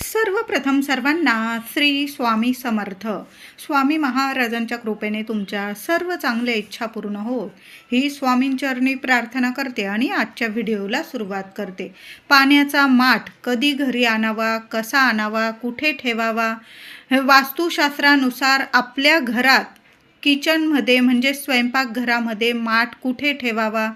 सर्वप्रथम सर्वांना श्री स्वामी समर्थ. स्वामी महाराजांच्या कृपेने तुमच्या सर्व चांगल्या इच्छा पूर्ण होत ही स्वामींचरणी प्रार्थना करते आणि आजच्या व्हिडिओला सुरुवात करते. पाण्याचा माठ कधी घरी आणावा, कसा आणावा, कुठे ठेवावा, वास्तुशास्त्रानुसार आपल्या घरात किचनमध्ये म्हणजे स्वयंपाकघरामध्ये माठ कुठे ठेवावा,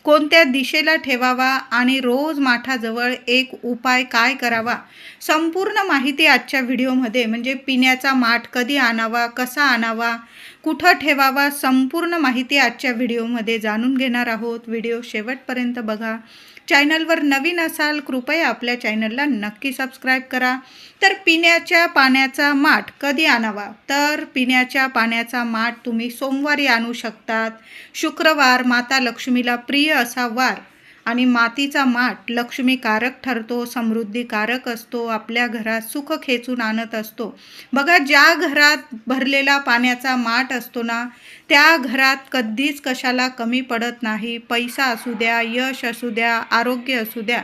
कोणत्या दिशेला ठेवावा आणि रोज माठाजवळ एक उपाय काय करावा, संपूर्ण माहिती आजच्या व्हिडिओमध्ये म्हणजे पिण्याचा माठ कधी आणावा, कसा आणावा, कुठं ठेवावा, संपूर्ण माहिती आजच्या व्हिडिओमध्ये जाणून घेणार आहोत. व्हिडिओ शेवटपर्यंत बघा. चॅनलवर नवीन असाल कृपया आपल्या चॅनलला नक्की सबस्क्राईब करा. तर पिण्याच्या पाण्याचा माठ कधी आणावा, तर पिण्याच्या पाण्याचा माठ तुम्ही सोमवारी आणू शकतात. शुक्रवार माता लक्ष्मीला प्रिय असा वार आणि मातीचा माठ लक्ष्मीकारक ठरतो, समृद्धीकारक असतो, आपल्या घरात सुख खेचून आणत असतो. बघा, ज्या घरात भरलेला पाण्याचा माठ असतो ना, त्या घरात कधीच कशाला कमी पडत नाही. पैसा असू द्या, यश असू द्या, आरोग्य असू द्या,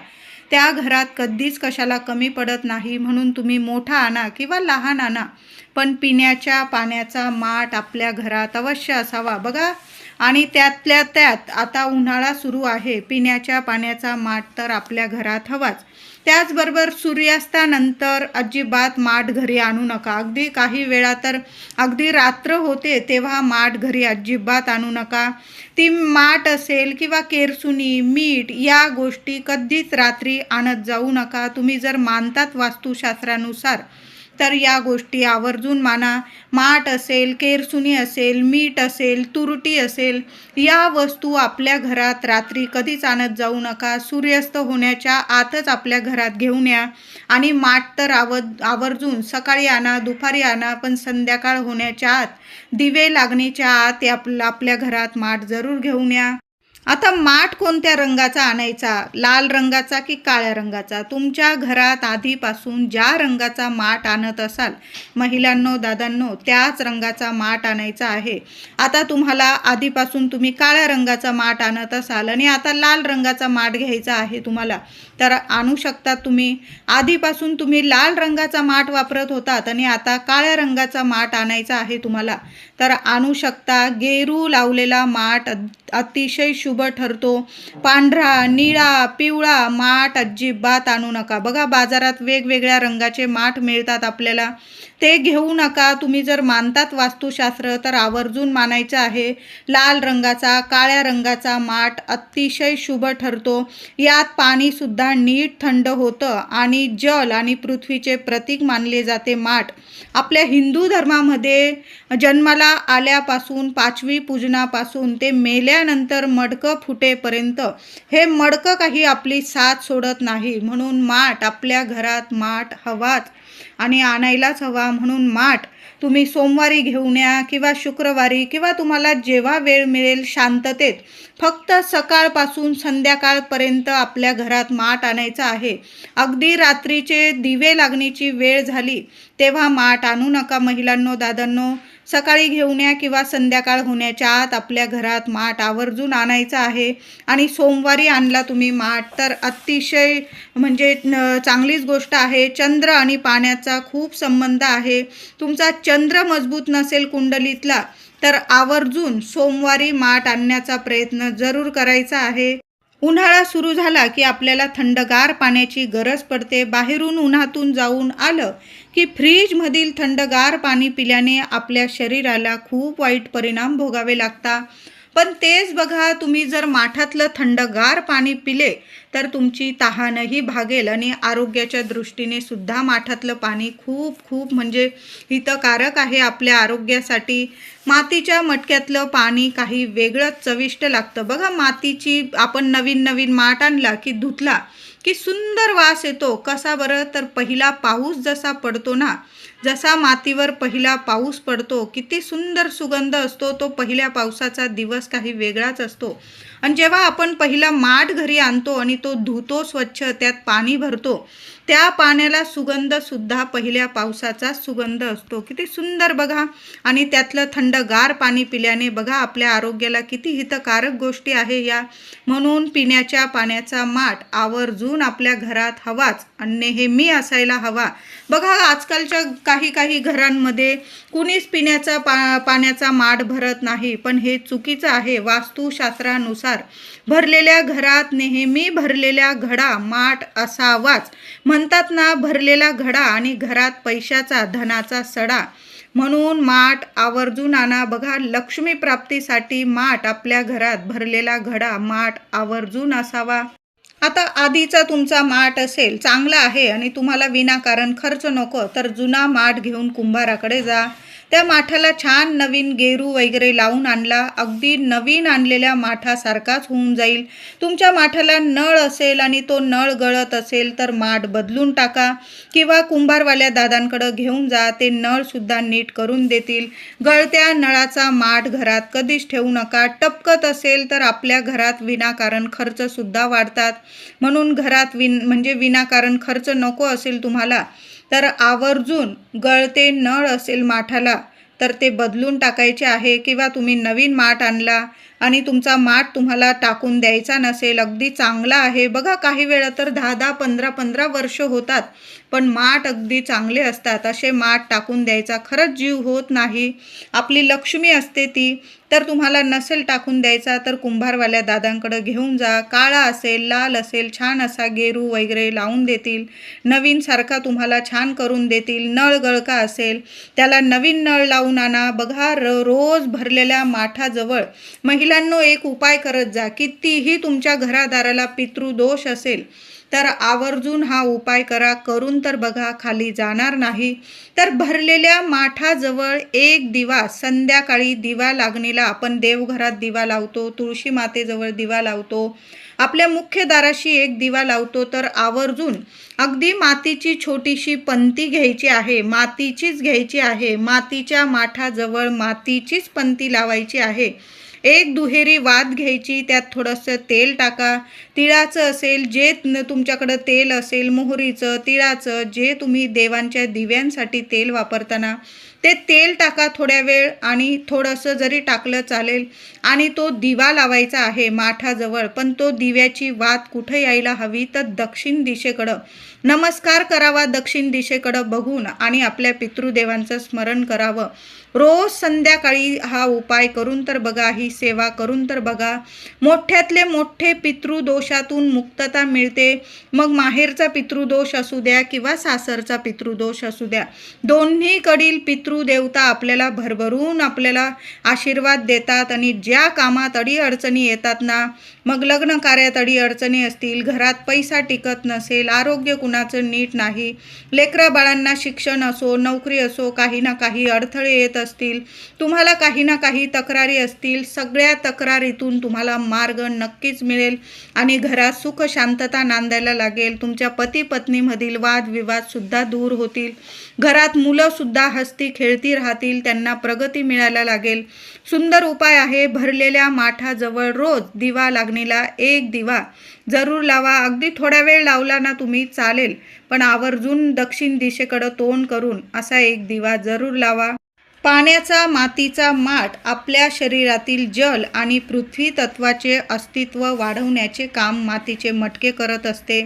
त्या घरात कधीच कशाला कमी पडत नाही. म्हणून तुम्ही मोठा आणा किंवा लहान आणा, पण पिण्याच्या पाण्याचा माठ आपल्या घरात अवश्य असावा. बघा, आणि त्यातल्या त्यात आता उन्हाळा सुरू आहे, पिण्याच्या पाण्याचा माठ तर आपल्या घरात हवाच. त्याचबरोबर सूर्यास्तानंतर अजिबात माठ घरी आणू नका. अगदी काही वेळा तर अगदी रात्र होते तेव्हा माठ घरी अजिबात आणू नका. ती माठ असेल किंवा केरसुनी, मीठ या गोष्टी कधीच रात्री आणत जाऊ नका. तुम्ही जर मानतात वास्तुशास्त्रानुसार तर या गोष्टी आवर्जून माना. माठ असेल, केरसुनी असेल, मीठ असेल, तुरटी असेल, या वस्तू आपल्या घरात रात्री कधीच आणत जाऊ नका. सूर्यास्त होण्याच्या आतच आपल्या घरात घेऊन या. आणि माठ तर आवर्जून सकाळी आणा, दुपारी आणा, पण संध्याकाळ होण्याच्या आत, दिवे लागण्याच्या आत आपल्या घरात माठ जरूर घेऊन या. आता माठ कोणत्या रंगाचा आणायचा, लाल रंगाचा की काळ्या रंगाचा? तुमच्या घरात आधीपासून ज्या रंगाचा माठ आणत असाल महिलांनो, दादांनो, त्याच रंगाचा माठ आणायचा आहे. आता तुम्हाला आधीपासून तुम्ही काळ्या रंगाचा माठ आणत असाल आणि आता लाल रंगाचा माठ घ्यायचा आहे तुम्हाला, तर आणू शकता तुम्ही. आधीपासून तुम्ही लाल रंगाचा माठ वापरत होतात आणि आता काळ्या रंगाचा माठ आणायचा आहे तुम्हाला, तर आणू शकता. गेरू लावलेला माठ अतिशय शुभ ठरतो. पांढरा, निळा, पिवळा माठ अजिबात आणू नका. बघा, बाजारात वेगवेगळ्या रंगाचे माठ मिळतात आपल्याला, ते घेऊ नका. तुम्ही जर मानतात वास्तुशास्त्र तर आवर्जून मानायचं आहे. लाल रंगाचा, काळ्या रंगाचा माठ अतिशय शुभ ठरतो. यात पाणीसुद्धा नीट थंड होतं आणि जल आणि पृथ्वीचे प्रतीक मानले जाते माठ. आपल्या हिंदू धर्मामध्ये जन्माला आल्यापासून, पाचवी पूजनापासून ते मेल्यानंतर मडकं फुटेपर्यंत हे मडकं काही आपली साथ सोडत नाही. म्हणून माठ आपल्या घरात माठ हवाच आणि आणायलाच हवा. म्हणून माठ तुम्ही सोमवारी घेऊन या किंवा शुक्रवारी किंवा तुम्हाला जेव्हा वेळ मिळेल शांततेत, फक्त सकाळपासून संध्याकाळपर्यंत आपल्या घरात माठ आणायचं आहे. अगदी रात्रीचे दिवे लागण्याची वेळ झाली तेव्हा माठ आणू नका महिलांनो, दादांनो. सकाळी घेऊन या किंवा संध्याकाळ होण्याच्या आत आपल्या घरात माठ आवर्जून आणायचं आहे. आणि सोमवारी आणला तुम्ही माठ तर अतिशय म्हणजे चांगलीच गोष्ट आहे. चंद्र आणि पाण्याचा खूप संबंध आहे. तुमचा चंद्र मजबूत नसेल कुंडलीतला तर आवर्जून सोमवारी माठ आणण्याचा प्रयत्न जरूर करायचा आहे. उन्हाळा सुरू झाला की आपल्याला थंडगार पाण्याची गरज पडते. बाहेरून उन्हातून जाऊन आलं की फ्रीजमधील थंडगार पाणी पिल्याने आपल्या शरीराला खूप वाईट परिणाम भोगावे लागतात. पण तेच बघा, तुम्ही जर माठातलं थंडगार पाणी पिले तर तुमची तहानही भागेल आणि आरोग्याच्या दृष्टीने सुद्धा माठातलं पाणी खूप खूप म्हणजे हितकारक आहे आपल्या आरोग्यासाठी. मातीच्या मटक्यातलं पाणी काही वेगळंच चविष्ट लागतं. बघा, मातीची आपण नवीन नवीन माठ आणला की धुतला की सुंदर वास येतो. कसा बरं, तर पहिला पाऊस जसा पडतो ना, जसा मातीवर पहिला पाऊस पडतो, किती सुंदर सुगंध असतो. तो पहिल्या पावसाचा दिवस काही वेगळाच असतो. आणि जेव्हा आपण पहिला माठ घरी आणतो आणि तो धुतो स्वच्छ, त्यात पाणी भरतो, त्या पाण्याला सुगंध सुद्धा पहिल्या पावसाचा सुगंध असतो. किती सुंदर बघा. आणि त्यातलं थंडगार पाणी पिल्याने बघा आपल्या आरोग्याला किती हितकारक गोष्टी आहे या. म्हणून पिण्याच्या पाण्याचा माठ आवर्जून आपल्या घरात हवाच आणि नेहमी असायला हवा. बघा आजकालच्या काही घरांमध्ये कुणीच पिण्याचा पाण्याचा माठ भरत नाही, पण हे चुकीचं आहे. वास्तुशास्त्रानुसार भरलेल्या घरात नेहमी भरलेला घडा माठ असावाच. म्हणतात ना, भरलेला घडा आणि घरात पैशाचा धनाचा सडा. म्हणून माठ आवर्जून आणा. बघा लक्ष्मी प्राप्तीसाठी माठ आपल्या घरात भरलेला घडा माठ आवर्जून असावा. आता आधीचा तुमचा माठ असेल चांगला आहे आणि तुम्हाला विनाकारण खर्च नको, तर जुना माठ घेऊन कुंभाराकडे जा. त्या माठाला छान नवीन गेरू वगैरे लावून आणला. अगदी नवीन आणलेल्या माठासारखाच होऊन जाईल. तुमच्या माठाला नळ असेल आणि तो नळ गळत असेल तर माठ बदलून टाका किंवा कुंभारवाल्या दादांकडे घेऊन जा. ते नळसुद्धा नीट करून देतील. गळत्या नळाचा माठ घरात कधीच ठेवू नका. टपकत असेल तर आपल्या घरात विनाकारण खर्चसुद्धा वाढतात. म्हणून घरात विनाकारण खर्च नको असेल तुम्हाला, तर आवर्जून गळते नळ असेल माठाला तर ते बदलून टाकायचे आहे. किंवा तुम्ही नवीन माठ आणला आणि तुमचा माठ तुम्हाला टाकून द्यायचा नसेल, अगदी चांगला आहे. बघा काही वेळा तर 10-10, 15-15 वर्ष होतात पण माठ अगदी चांगले असतात. असे माठ टाकून द्यायचा खरंच जीव होत नाही. आपली लक्ष्मी असते ती. तर तुम्हाला नसेल टाकून द्यायचा तर कुंभारवाल्या दादांकडे घेऊन जा. काळा असेल लाल असेल छान असा गेरू वगैरे लावून देतील. नवीन सारखा तुम्हाला छान करून देतील. नळ गळका असेल त्याला नवीन नळ लावून आणा. बघा रोज भरलेल्या माठाजवळ महिलांनो एक उपाय करत जा. कितीही तुमच्या घरादाराला पितृदोष असेल तर आवर्जून हा उपाय करा. करून तर बघा खाली जाणार नाही. तर भरलेल्या माठाजवळ एक दिवा, संध्याकाळी दिवा लागणीला आपण देवघरात दिवा लावतो, तुळशी मातेजवळ दिवा लावतो, आपल्या मुख्य दाराशी एक दिवा लावतो. तर आवर्जून अगदी मातीची छोटीशी पंती घ्यायची आहे. मातीचीच घ्यायची आहे. मातीच्या माठाजवळ मातीचीच पंती लावायची आहे. एक दुहेरी वात घ्यायची. त्यात थोडंसं तेल टाका. तिळाचं असेल जे तुमच्याकडं तेल असेल, मोहरीचं तिळाचं जे तुम्ही देवांच्या दिव्यांसाठी तेल वापरताना ते तेल टाका थोड्या वेळ. आणि थोडंसं जरी टाकलं चालेल. आणि तो दिवा लावायचा आहे माठाजवळ. पण तो दिव्याची वात कुठं यायला हवी तर दक्षिण दिशेकडं. नमस्कार करावा दक्षिण दिशेकडं बघून आणि आपल्या पितृदेवांचं स्मरण करावं. रोज संध्याकाळी हा उपाय करून तर बघा, ही सेवा करून तर बघा. मोठ्यातले मोठे पितृदोषातून मुक्तता मिळते. मग माहेरचा पितृदोष असू द्या किंवा सासरचा पितृदोष असू द्या, दोन्हीकडील पितृदेवता आपल्याला भरभरून आपल्याला आशीर्वाद देतात. आणि ज्या कामात अडीअडचणी येतात ना, मग लग्न कार्यात अडीअडचणी असतील, घरात पैसा टिकत नसेल, आरोग्य कुणाचं नीट नाही, लेकरा बाळांना शिक्षण असो नोकरी असो, काही ना काही अडथळे येत असतील, तुम्हाला काही ना काही तक्रारी असतील, सगळ्या तक्रारीतून तुम्हाला मार्ग नक्कीच मिळेल आणि घरात सुख शांतता नांदायला लागेल. तुमच्या पती पत्नीमधील वादविवाद सुद्धा दूर होतील. घरात मुलंसुद्धा हसती खेळती राहतील. त्यांना प्रगती मिळायला लागेल. सुंदर उपाय आहे. भरलेल्या माठाजवळ रोज दिवा लागणीला एक दिवा जरूर लावा. अगदी थोडा वेळ लावला ना तुम्ही चालेल, पण आवर्जून दक्षिण दिशेकडं तोंड करून असा एक दिवा जरूर लावा. पाण्याचा मातीचा माठ आपल्या शरीरातील जल आणि पृथ्वी तत्वाचे अस्तित्व वाढवण्याचे काम मातीचे मटके करत असते.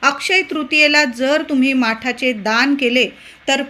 अक्षय तृतीयेला जर तुम्ही माठाचे दान केले तर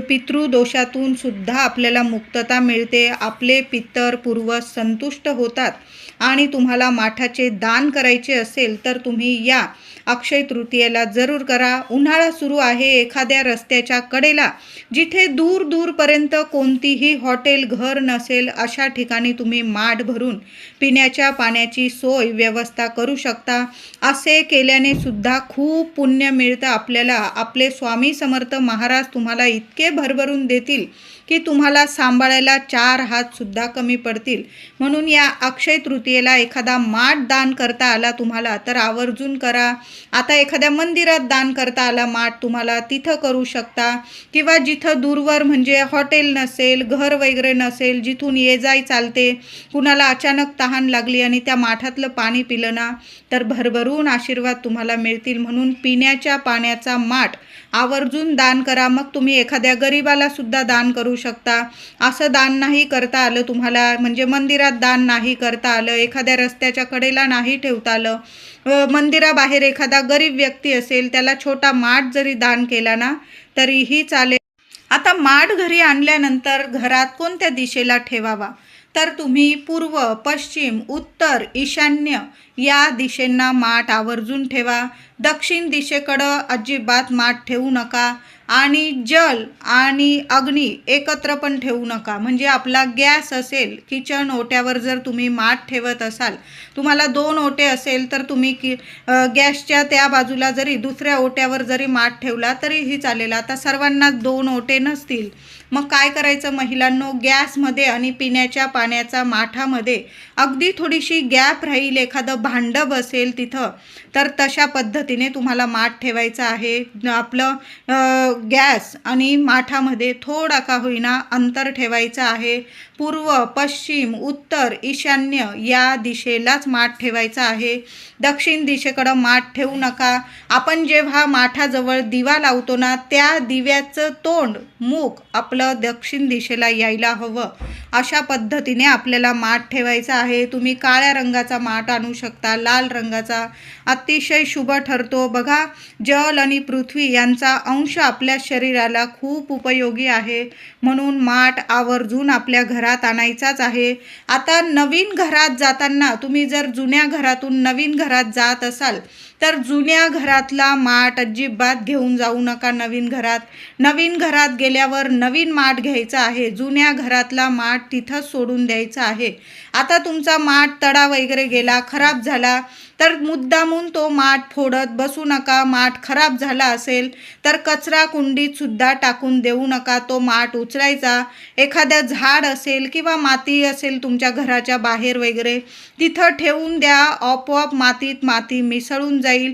पितृदोषातून सुद्धा आपल्याला मुक्तता मिळते. आपले पितर पूर्वज संतुष्ट होतात. आणि तुम्हाला माठाचे दान करायचे असेल तर तुम्ही या अक्षय तृतीयेला जरूर करा. उन्हाळा सुरू आहे. एखाद्या रस्त्याच्या कडेला जिथे दूर दूरपर्यंत कोणतीही हॉटेल घर नसेल अशा ठिकाणी तुम्ही माठ भरून पिण्याच्या पाण्याची सोय व्यवस्था करू शकता. असे केल्याने सुद्धा खूप पुण्य मिळतं आपल्याला. आपले स्वामी समर्थ महाराज तुम्हाला इतके भरभरून देतील की तुम्हाला सांभाळायला 4 हात सुद्धा कमी पडतील. म्हणून या अक्षय तृतीय तृतीयेला एखादा माठ दान करता आला तुम्हाला तर आवर्जून करा. आता एखाद्या मंदिरात दान करता आला माठ तुम्हाला, तिथं करू शकता. किंवा जिथं दूरवर म्हणजे हॉटेल नसेल, घर वगैरे नसेल, जिथून ये जाय चालते, कुणाला अचानक तहान लागली आणि त्या माठातलं पाणी पिलं ना तर भरभरून आशीर्वाद तुम्हाला मिळतील. म्हणून पिण्याच्या पाण्याचा माठ आवर्जून दान करा. मग तुम्ही एखाद्या गरीबाला सुद्धा दान करू शकता. असं दान नाही करता आलं तुम्हाला, म्हणजे मंदिरात दान नाही करता आलं, एखाद्या रस्त्याच्या कडेला नाही ठेवता आलं, मंदिराबाहेर एखादा गरीब व्यक्ती असेल त्याला छोटा माठ जरी दान केला ना तरीही चालेल. आता माठ घरी आणल्यानंतर घरात कोणत्या दिशेला ठेवावा तर तुम्ही पूर्व, पश्चिम, उत्तर, ईशान्य या दिशेंना माठ आवर्जून ठेवा. दक्षिण दिशेकडं अजिबात माठ ठेवू नका. आणि जल आणि अग्नी एकत्र पण ठेवू नका. म्हणजे आपला गॅस असेल, किचन ओट्यावर जर तुम्ही माठ ठेवत असाल, तुम्हाला 2 ओटे असेल तर तुम्ही गॅसच्या त्या बाजूला जरी दुसऱ्या ओट्यावर जरी माठ ठेवला तरीही चालेल. आता सर्वांनाच 2 ओटे नसतील, मग काय करायचं महिलांनो, गॅसमध्ये आणि पिण्याच्या पाण्याच्या माठामध्ये अगदी थोडीशी गॅप राहील, एखादं भांडं बसेल तिथं, तर तशा पद्धतीने तुम्हाला माठ ठेवायचा आहे. आपलं गॅस आणि माठामध्ये थोडा का होईना अंतर ठेवायचं आहे. पूर्व, पश्चिम, उत्तर, ईशान्य या दिशेलाच माठ ठेवायचा आहे. दक्षिण दिशेकडं माठ ठेवू नका. आपण जेव्हा माठाजवळ दिवा लावतो ना त्या दिव्याचं तोंड, मुख आपलं दक्षिण दिशेला यायला हवं. अशा पद्धतीने आपल्याला माठ ठेवायचा आहे. तुम्ही काळ्या रंगाचा माठ आणू शकता, लाल रंगाचा, अतिशय शुभ ठरतो. बघा, जल आणि पृथ्वी यांचा अंश आपल्या शरीराला खूप उपयोगी आहे. म्हणून माठ आवर्जून आपल्या घरात आणायचाच आहे. आता नवीन घरात जाताना तुम्ही जर जुन्या घरातून नवीन घरात जात असाल तर जुन्या घरातला माठ अजिबात घेऊन जाऊ नका. नवीन घरात गेल्यावर नवीन माठ घ्यायचा आहे. जुन्या घरातला माठ तिथंच सोडून द्यायचा आहे. आता तुमचा माठ तडा वगैरे गेला, खराब झाला तर मुद्दामून तो माठ फोडत बसू नका. माठ खराब झाला असेल तर कचरा कुंडीत सुद्धा टाकून देऊ नका. तो माठ उचलायचा, एखाद्या झाड असेल किंवा माती असेल तुमच्या घराच्या बाहेर वगैरे तिथं ठेवून द्या. आपोआप मातीत माती मिसळून जाईल.